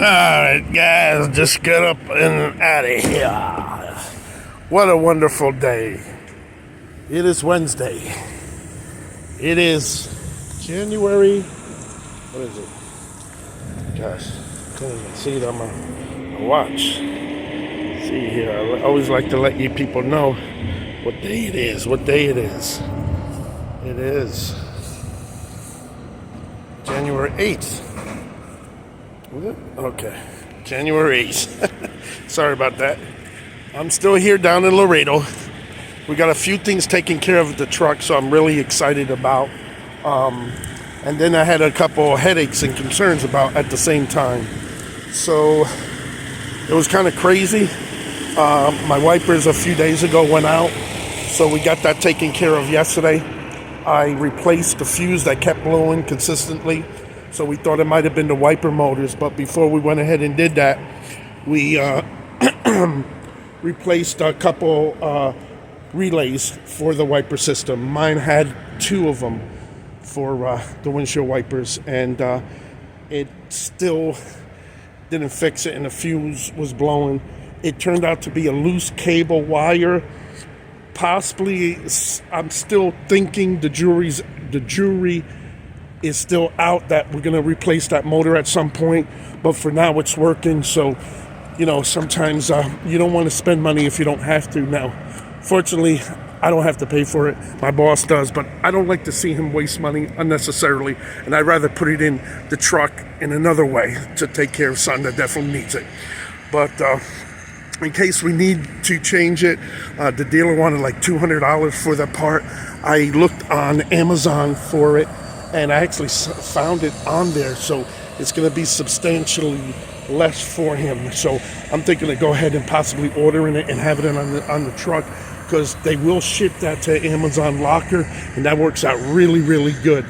Alright, guys, just get up and out of here. What a wonderful day. It is Wednesday. It is January. What is it? Gosh, can't even see it on my watch. See here, I always like to let you people know what day it is. What day it is. It is January 8th. Was it? Okay. January 8th. Sorry about that. I'm still here down in Laredo. We got a few things taken care of at the truck, so I'm really excited about. And then I had a couple headaches and concerns about at the same time. So it was kind of crazy. My wipers a few days ago went out, so we got that taken care of yesterday. I replaced the fuse that kept blowing consistently. So we thought it might have been the wiper motors, but before we went ahead and did that, we replaced a couple relays for the wiper system. Mine had two of them for the windshield wipers, and it still didn't fix it, and the fuse was blowing. It turned out to be a loose cable wire. Possibly, I'm still thinking the jury is still out that we're going to replace that motor at some point, but for now it's working. So, sometimes you don't want to spend money if you don't have to. Now, fortunately, I don't have to pay for it. My boss does, but I don't like to see him waste money unnecessarily, and I'd rather put it in the truck in another way to take care of something that definitely needs it. But in case we need to change it, the dealer wanted like $200 for that part. I looked on Amazon for it, and I actually found it on there, so it's going to be substantially less for him. So I'm thinking to go ahead and possibly ordering it and have it on the truck, because they will ship that to Amazon Locker, and that works out really, really good.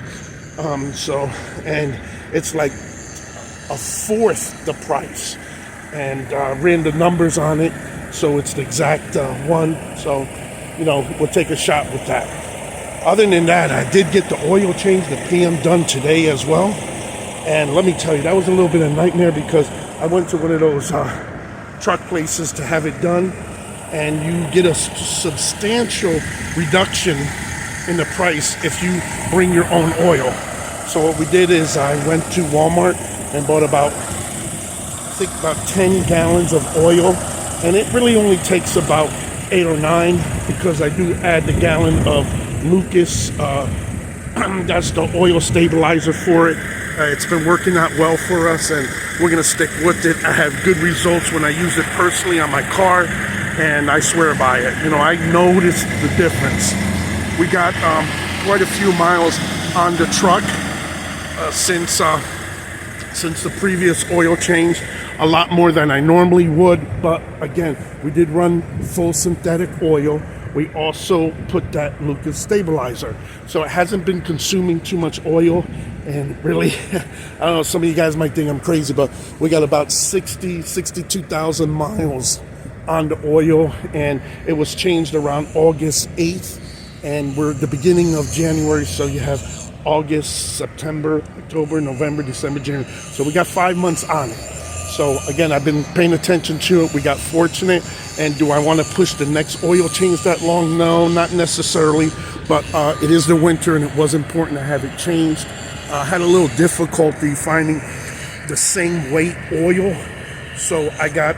And it's like a fourth the price, and ran the numbers on it, so it's the exact one. So, we'll take a shot with that. Other than that, I did get the oil change, the PM, done today as well. And let me tell you, that was a little bit of a nightmare, because I went to one of those truck places to have it done, and you get a substantial reduction in the price if you bring your own oil. So what we did is I went to Walmart and bought about 10 gallons of oil, and it really only takes about 8 or 9, because I do add the gallon of Lucas. That's the oil stabilizer for it. It's been working out well for us, and we're going to stick with it. I have good results when I use it personally on my car, and I swear by it. I noticed the difference. We got quite a few miles on the truck since the previous oil change. A lot more than I normally would, but again, we did run full synthetic oil. We also put that Lucas stabilizer, so it hasn't been consuming too much oil. And really, I don't know, some of you guys might think I'm crazy, but we got about 62,000 miles on the oil, and it was changed around August 8th, and we're at the beginning of January, so you have August, September, October, November, December, January. So we got 5 months on it. So again, I've been paying attention to it. We got fortunate. And do I want to push the next oil change that long? No, not necessarily. But it is the winter, and it was important to have it changed. I had a little difficulty finding the same weight oil. So I got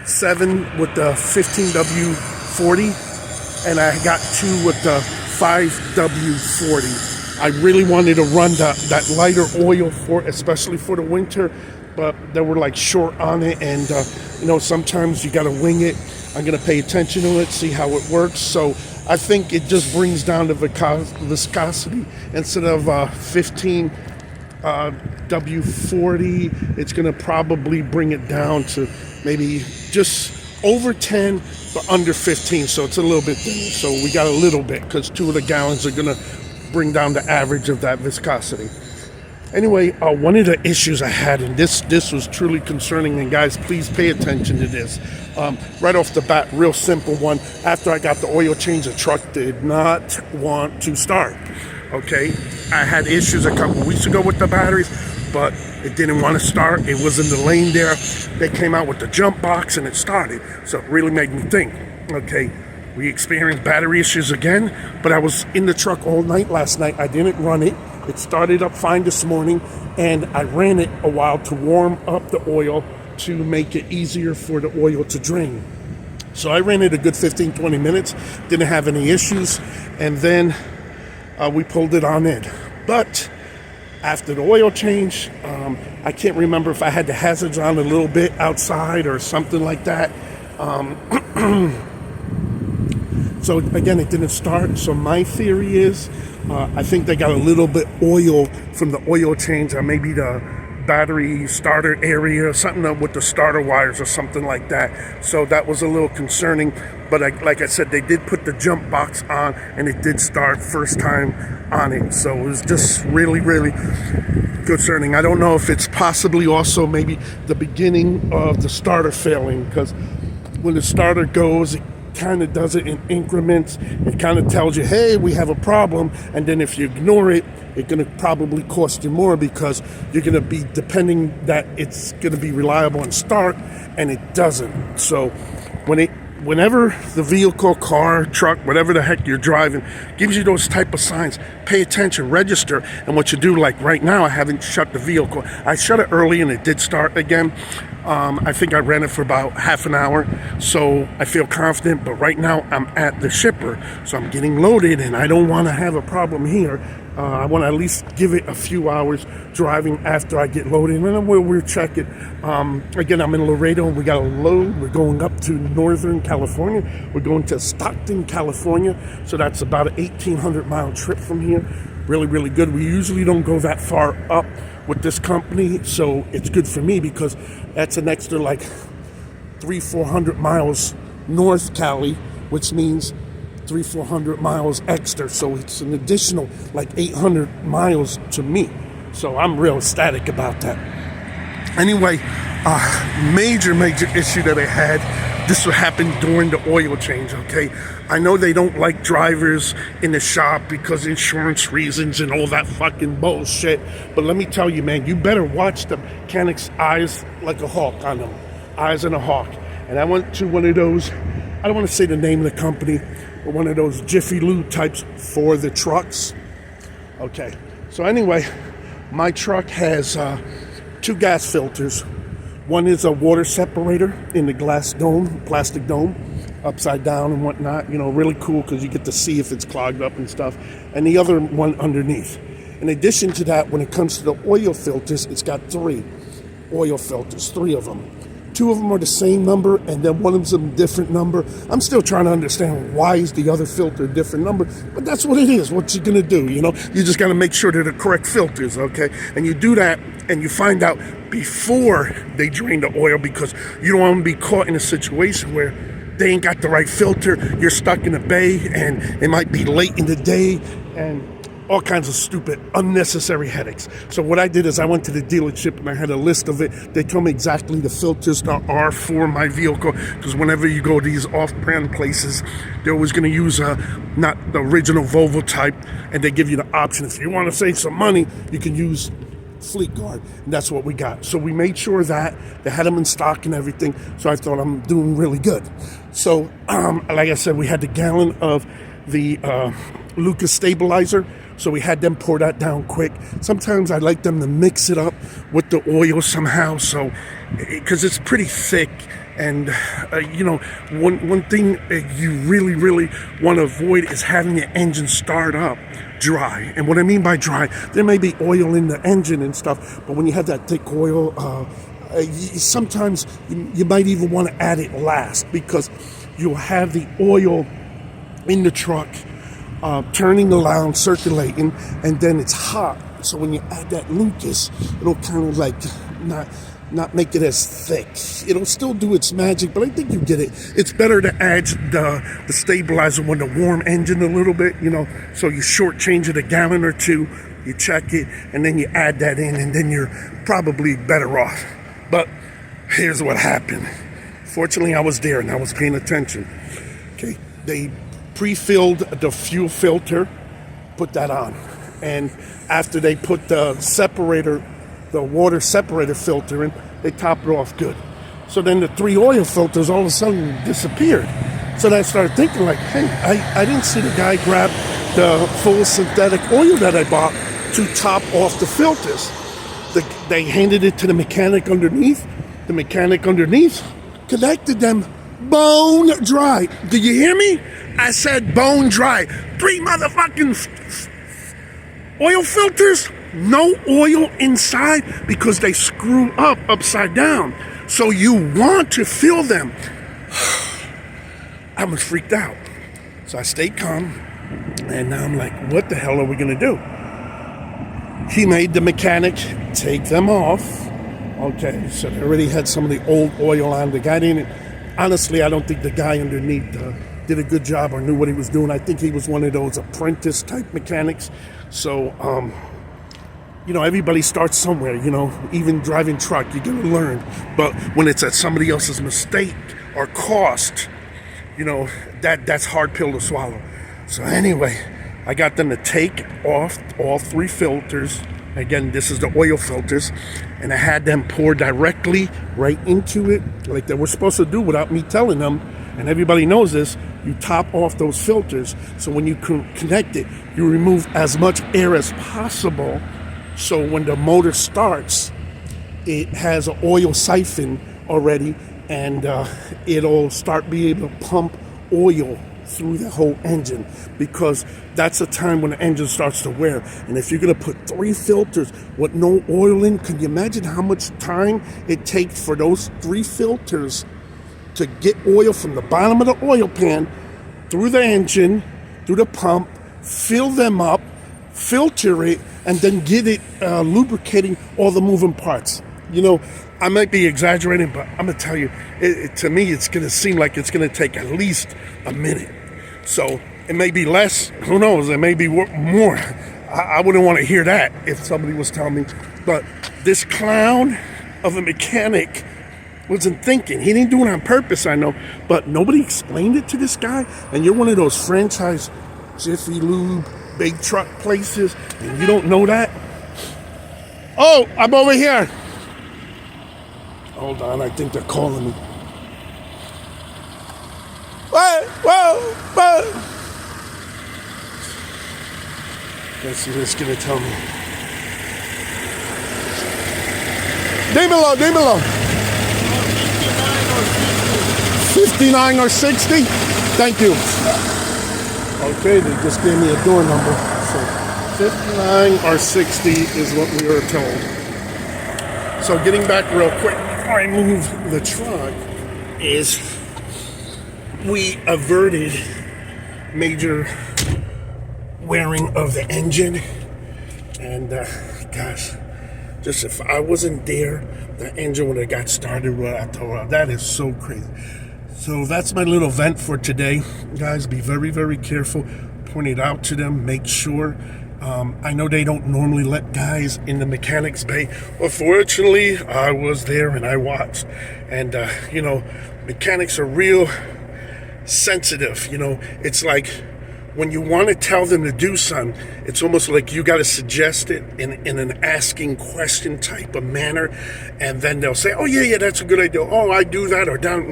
7 with the 15W40, and I got 2 with the 5W40. I really wanted to run that lighter oil especially for the winter, but they were like short on it, and sometimes you got to wing it. I'm going to pay attention to it, see how it works. So I think it just brings down the viscosity. Instead of 15 W40, it's going to probably bring it down to maybe just over 10 but under 15, so it's a little bit thinner. So we got a little bit, because 2 of the gallons are going to bring down the average of that viscosity. Anyway, one of the issues I had, and this was truly concerning, and guys, please pay attention to this. Right off the bat, real simple one. After I got the oil change, the truck did not want to start. Okay, I had issues a couple weeks ago with the batteries, but It didn't want to start. It was in the lane there. They came out with the jump box and it started. So it really made me think, okay, we experienced battery issues again, but I was in the truck all night last night. I didn't run it. It started up fine this morning, and I ran it a while to warm up the oil to make it easier for the oil to drain. So I ran it a good 15-20 minutes, didn't have any issues, and then we pulled it on in. But after the oil change, I can't remember if I had the hazards on a little bit outside or something like that. So again, it didn't start. So my theory is, I think they got a little bit oil from the oil change, or maybe the battery starter area, something with the starter wires or something like that. So that was a little concerning. But like I said, they did put the jump box on, and it did start first time on it. So it was just really, really concerning. I don't know if it's possibly also maybe the beginning of the starter failing, because when the starter goes, it kind of does it in increments. It kind of tells you, hey, we have a problem, and then if you ignore it, it's going to probably cost you more, because you're going to be depending that it's going to be reliable and start, and it doesn't. So whenever the vehicle, car, truck, whatever the heck you're driving, gives you those type of signs, pay attention, register. And what you do, like right now, I haven't shut the vehicle. I shut it early and it did start again. I think I ran it for about half an hour, so I feel confident. But right now I'm at the Shpr, so I'm getting loaded, and I don't want to have a problem here. I want to at least give it a few hours driving after I get loaded, and then we'll check it. Again, I'm in Laredo, and we got a load. We're going up to Northern California. We're going to Stockton, California, so that's about an 1,800-mile trip from here. Really, really good. We usually don't go that far up with this company, so it's good for me because that's an extra like 300-400 miles north CaLi, which means 300-400 miles extra, so it's an additional like 800 miles to me. So I'm real ecstatic about that. Anyway, major issue that I had, this would happen during the oil change, okay? I know they don't like drivers in the shop because insurance reasons and all that fucking bullshit, but let me tell you, man, you better watch the mechanic's eyes like a hawk on them. Eyes and a hawk. And I went to one of those, I don't want to say the name of the company, but one of those Jiffy Lube types for the trucks. Okay, so anyway, my truck has 2 gas filters. One is a water separator in the glass dome, plastic dome, upside down and whatnot. You know, really cool because you get to see if it's clogged up and stuff. And the other one underneath. In addition to that, when it comes to the oil filters, it's got 3 oil filters, 3 of them. 2 of them are the same number, and then one of them's a different number. I'm still trying to understand why is the other filter a different number, but that's what it is. What you gonna do, you know? You just gotta make sure they're the correct filters, okay? And you do that, and you find out before they drain the oil, because you don't want to be caught in a situation where they ain't got the right filter. You're stuck in a bay, and it might be late in the day, and all kinds of stupid, unnecessary headaches. So what I did is I went to the dealership and I had a list of it. They told me exactly the filters that are for my vehicle, because whenever you go to these off-brand places, they're always going to use not the original Volvo type, and they give you the option. If you want to save some money, you can use Fleet Guard, and that's what we got. So we made sure that they had them in stock and everything, so I thought I'm doing really good. So like I said, we had the gallon of the Lucas stabilizer, so we had them pour that down quick. Sometimes I like them to mix it up with the oil somehow, so because it's pretty thick. And you know, one thing you really want to avoid is having your engine start up dry. And what I mean by dry, there may be oil in the engine and stuff, but when you have that thick oil, sometimes you might even want to add it last, because you'll have the oil in the truck turning around, circulating, and then it's hot. So when you add that Lucas, it'll kind of like not make it as thick. It'll still do its magic, but I think you get it. It's better to add the stabilizer when the warm engine a little bit, you know, so you shortchange it a gallon or 2, you check it, and then you add that in, and then you're probably better off. But here's what happened. Fortunately, I was there and I was paying attention. Okay, they pre-filled the fuel filter, put that on, and after they put the separator the water separator filter and they topped it off good. So then the 3 oil filters all of a sudden disappeared. So then I started thinking like, hey, I didn't see the guy grab the full synthetic oil that I bought to top off the filters. They handed it to the mechanic underneath. The mechanic underneath connected them bone dry. Did you hear me? I said bone dry. 3 motherfucking oil filters, no oil inside because they screw up upside down. So you want to fill them. I was freaked out. So I stayed calm. And now I'm like, what the hell are we going to do? He made the mechanic take them off. Okay, so they already had some of the old oil on. The guy didn't, honestly, I don't think the guy underneath did a good job or knew what he was doing. I think he was one of those apprentice type mechanics. So, everybody starts somewhere, even driving truck, you gotta learn. But when it's at somebody else's mistake or cost, that's hard pill to swallow. So anyway, I got them to take off all 3 filters. Again, this is the oil filters. And I had them pour directly right into it like they were supposed to do without me telling them. And everybody knows this, you top off those filters. So when you connect it, you remove as much air as possible. So when the motor starts, it has an oil siphon already, and it'll start being able to pump oil through the whole engine, because that's the time when the engine starts to wear. And if you're going to put 3 filters with no oil in, can you imagine how much time it takes for those 3 filters to get oil from the bottom of the oil pan through the engine, through the pump, fill them up, filter it, and then get it lubricating all the moving parts? I might be exaggerating, but I'm going to tell you, to me, it's going to seem like it's going to take at least a minute. So it may be less. Who knows? It may be more. I wouldn't want to hear that if somebody was telling me. But this clown of a mechanic wasn't thinking. He didn't do it on purpose, I know. But nobody explained it to this guy. And you're one of those franchise Jiffy Lube, big truck places, and you don't know that? Oh, I'm over here. Hold on, I think they're calling me. Whoa. Let's see what it's gonna tell me. Dímelo. 59 or 60? Thank you. Okay, they just gave me a door number. So 59 or 60 is what we were told. So getting back real quick before I move the truck is we averted major wearing of the engine. And gosh, just if I wasn't there, the engine would have got started right after. That is so crazy. So that's my little vent for today. Guys, be very, very careful. Point it out to them. Make sure. I know they don't normally let guys in the mechanics bay. But fortunately, I was there and I watched. And, mechanics are real sensitive. It's like when you want to tell them to do something, it's almost like you got to suggest it in an asking question type of manner. And then they'll say, oh, yeah, that's a good idea. Oh, I do that or down,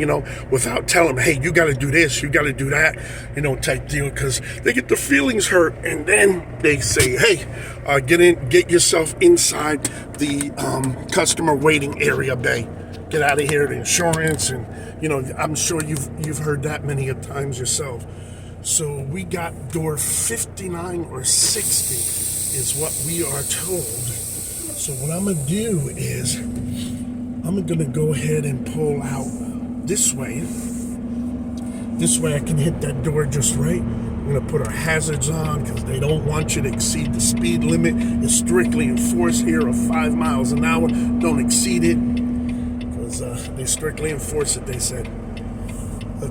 without telling them, hey, you got to do this, you got to do that, type deal. Because they get their feelings hurt. And then they say, hey, get yourself inside the customer waiting area bay. Get out of here, the insurance. And, I'm sure you've heard that many a times yourself. So we got door 59 or 60 is what we are told. So what I'm going to do is I'm going to go ahead and pull out this way. This way I can hit that door just right. I'm going to put our hazards on because they don't want you to exceed the speed limit. It's strictly enforced here of 5 miles an hour. Don't exceed it because they strictly enforce it, they said.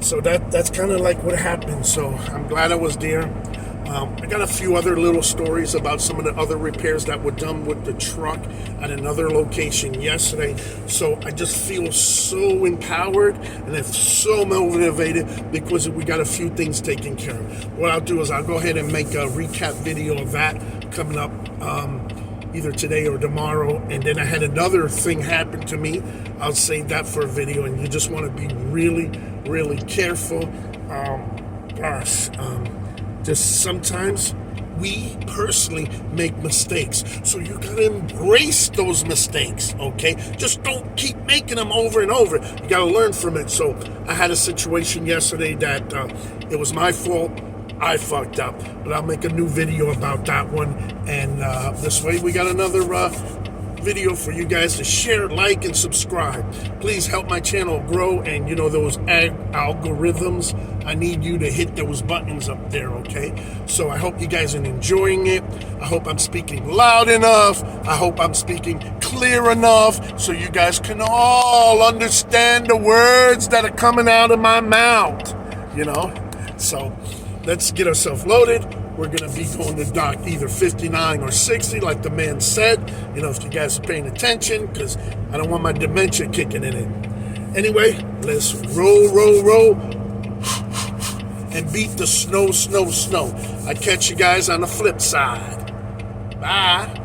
So that's kind of like what happened. So I'm glad I was there. I got a few other little stories about some of the other repairs that were done with the truck at another location yesterday. So I just feel so empowered and I'm so motivated because we got a few things taken care of. What I'll do is I'll go ahead and make a recap video of that coming up either today or tomorrow. And then I had another thing happen to me. I'll save that for a video, and you just want to be really, really careful. Just sometimes we personally make mistakes, so you gotta embrace those mistakes, okay? Just don't keep making them over and over. You gotta learn from it. So I had a situation yesterday that it was my fault. I fucked up, but I'll make a new video about that one. And this way we got another video for you guys to share, like, and subscribe. Please help my channel grow, and you know those algorithms, I need you to hit those buttons up there, okay? So I hope you guys are enjoying it. I hope I'm speaking loud enough. I hope I'm speaking clear enough so you guys can all understand the words that are coming out of my mouth, you know? So let's get ourselves loaded. We're going to be going to dock either 59 or 60, like the man said. You know, if you guys are paying attention, because I don't want my dementia kicking in it. Anyway, let's roll, and beat the snow. I catch you guys on the flip side. Bye.